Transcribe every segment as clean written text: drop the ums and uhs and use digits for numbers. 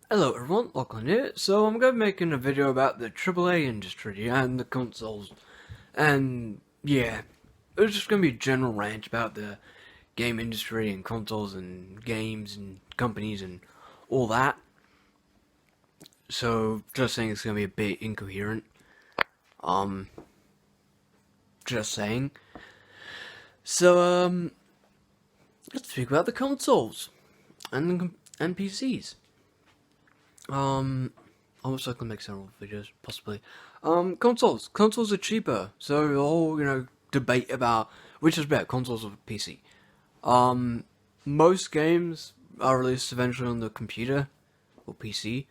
Hello everyone, Lachlan here. So I'm going to be making a video about the AAA industry and the consoles. And yeah, it's just going to be a general rant about the game industry and consoles and games and companies and all that. So just saying it's going to be a bit incoherent. Um, just saying. So let's speak about the consoles and PCs. I'm also gonna make several videos, possibly. Consoles. Consoles are cheaper, so the whole, debate about which is better, consoles or PC. Um, Most games are released eventually on the computer or PC.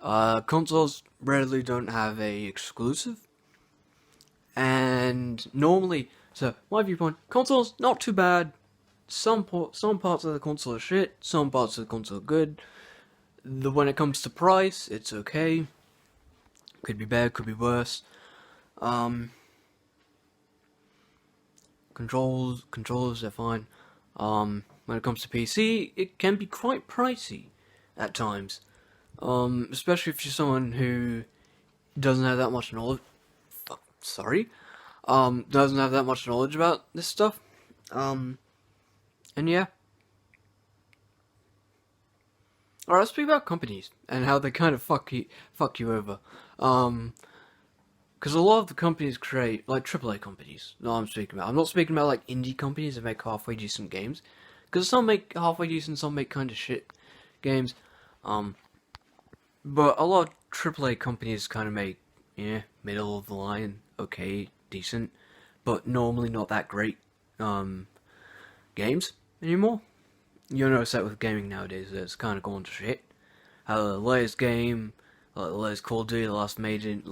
Consoles rarely don't have a exclusive, and normally, so my viewpoint, consoles not too bad. Some parts of the console are shit, some parts of the console are good. When it comes to price, it's okay. Could be better, could be worse. Um, controllers, they're fine. When it comes to PC, it can be quite pricey at times. Especially if you're someone who doesn't have that much knowledge. Sorry. Doesn't have that much knowledge about this stuff. And yeah. Alright, let's speak about companies and how they kind of fuck you over. Because a lot of the companies create, like AAA companies, no, I'm speaking about. I'm not speaking about like indie companies that make halfway decent games. Because some make halfway decent, some make kind of shit games. But a lot of AAA companies kind of make, middle of the line, okay, decent, but normally not that great, games anymore. You'll notice that with gaming nowadays, it's kind of gone to shit. The latest game, the latest Call of Duty, the latest made in,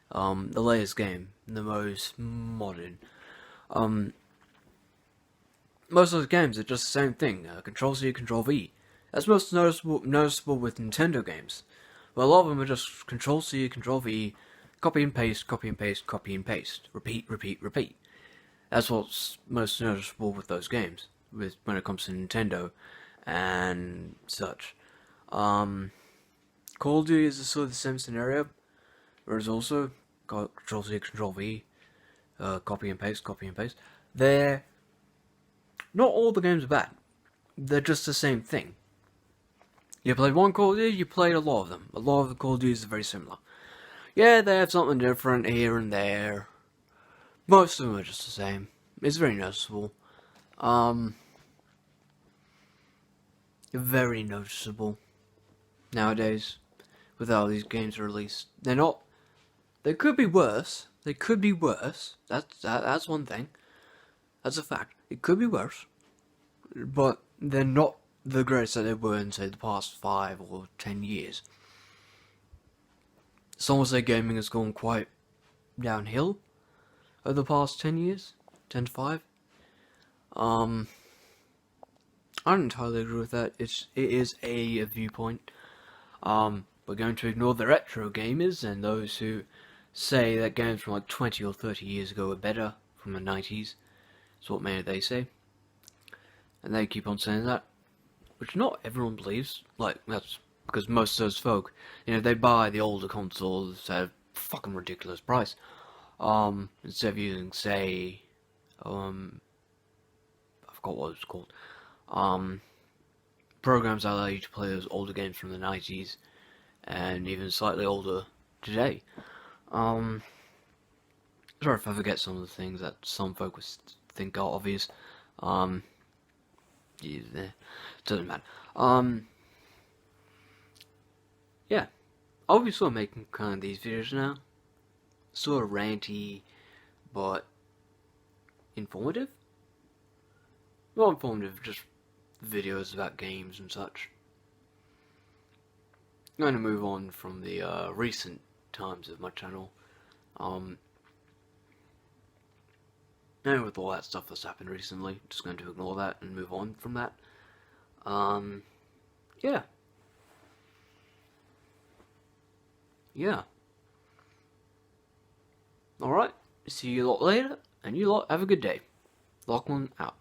the latest game, the most modern. Most of those games are just the same thing, Control C, Control V. That's most noticeable with Nintendo games. But a lot of them are just Control C, Control V, copy and paste, copy and paste, copy and paste, repeat, repeat, repeat. That's what's most noticeable with those games, when it comes to Nintendo and such. Call of Duty is sort of the same scenario, whereas also Control C, Control V, copy and paste, copy and paste. Not all the games are bad. They're just the same thing. You played one Call of Duty, you played a lot of them. A lot of the Call of Duties are very similar. Yeah, they have something different here and there. Most of them are just the same. It's very noticeable. Very noticeable nowadays with how these games are released. They're not. They could be worse. They could be worse. That's one thing. That's a fact. It could be worse, but they're not the greatest that they were in, say, the past 5 or 10 years. Some would say gaming has gone quite downhill over the past 10 years, 10 to 5. I don't entirely agree with that. It is a viewpoint. We're going to ignore the retro gamers and those who say that games from like 20 or 30 years ago were better from the 90s. That's what many they say. And they keep on saying that, which not everyone believes. Like, that's because most of those folk, they buy the older consoles at a fucking ridiculous price. Instead of using, say, I forgot what it was called. Programs that allow you to play those older games from the 90s and even slightly older today. Sorry if I forget some of the things that some folks think are obvious. Yeah, doesn't matter. Yeah. I'll be sort of making kind of these videos now. Sort of ranty, but informative? Not informative, just videos about games and such. I'm going to move on from the recent times of my channel. And with all that stuff that's happened recently, just going to ignore that and move on from that. Yeah. Yeah. Alright, see you lot later, and you lot have a good day. Lachlan out.